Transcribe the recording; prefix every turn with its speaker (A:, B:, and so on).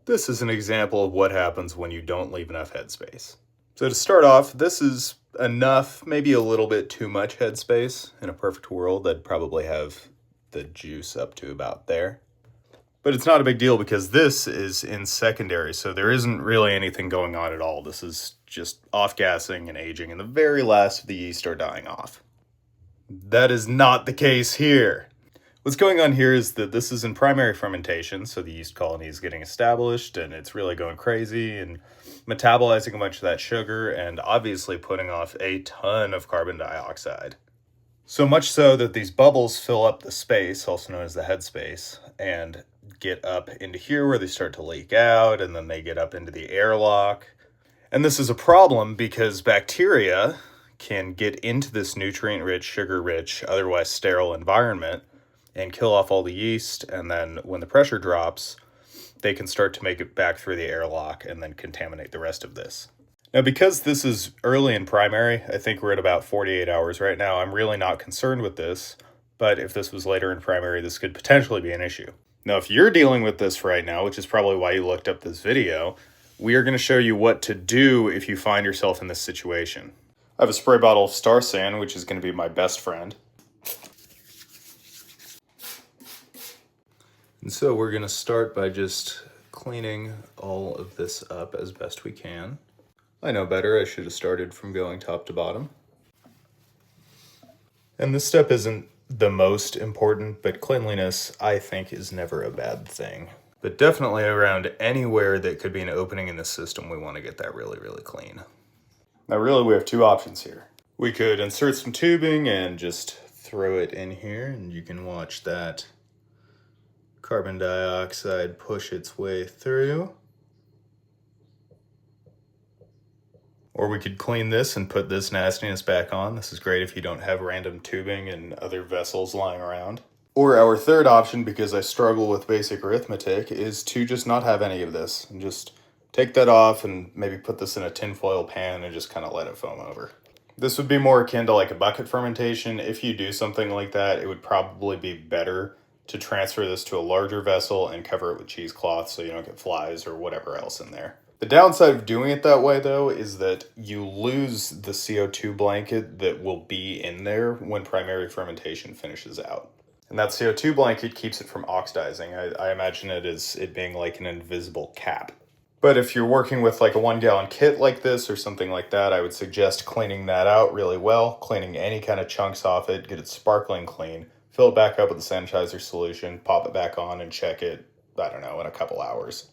A: This is an example of what happens when you don't leave enough headspace. So to start off, this is enough, maybe a little bit too much headspace. In a perfect world, I'd probably have the juice up to about there. But it's not a big deal because this is in secondary, so there isn't really anything going on at all. This is just off-gassing and aging, and the very last of the yeast are dying off. That is not the case here. What's going on here is that this is in primary fermentation, so the yeast colony is getting established and it's really going crazy and metabolizing a bunch of that sugar and obviously putting off a ton of carbon dioxide. So much so that these bubbles fill up the space, also known as the headspace, and get up into here where they start to leak out, and then they get up into the airlock. And this is a problem because bacteria can get into this nutrient-rich, sugar-rich, otherwise sterile environment and kill off all the yeast, and then when the pressure drops, they can start to make it back through the airlock and then contaminate the rest of this. Now, because this is early in primary, I think we're at about 48 hours right now, I'm really not concerned with this, but if this was later in primary, this could potentially be an issue. Now, if you're dealing with this right now, which is probably why you looked up this video, we are going to show you what to do if you find yourself in this situation. I have a spray bottle of Star San, which is going to be my best friend. And so we're going to start by just cleaning all of this up as best we can. I know better, I should have started from going top to bottom. And this step isn't the most important, but cleanliness, I think, is never a bad thing. But definitely around anywhere that could be an opening in the system, we want to get that really, really clean. Now really we have two options here. We could insert some tubing and just throw it in here, and you can watch that carbon dioxide push its way through. Or we could clean this and put this nastiness back on. This is great if you don't have random tubing and other vessels lying around. Or our third option, because I struggle with basic arithmetic, is to just not have any of this and just take that off and maybe put this in a tinfoil pan and just kind of let it foam over. This would be more akin to like a bucket fermentation. If you do something like that, it would probably be better to transfer this to a larger vessel and cover it with cheesecloth so you don't get flies or whatever else in there. The downside of doing it that way, though, is that you lose the CO2 blanket that will be in there when primary fermentation finishes out. And that CO2 blanket keeps it from oxidizing. I imagine it as it being like an invisible cap. But if you're working with like a 1-gallon kit like this or something like that, I would suggest cleaning that out really well, cleaning any kind of chunks off it, get it sparkling clean, fill it back up with a sanitizer solution, pop it back on and check it, I don't know, in a couple hours.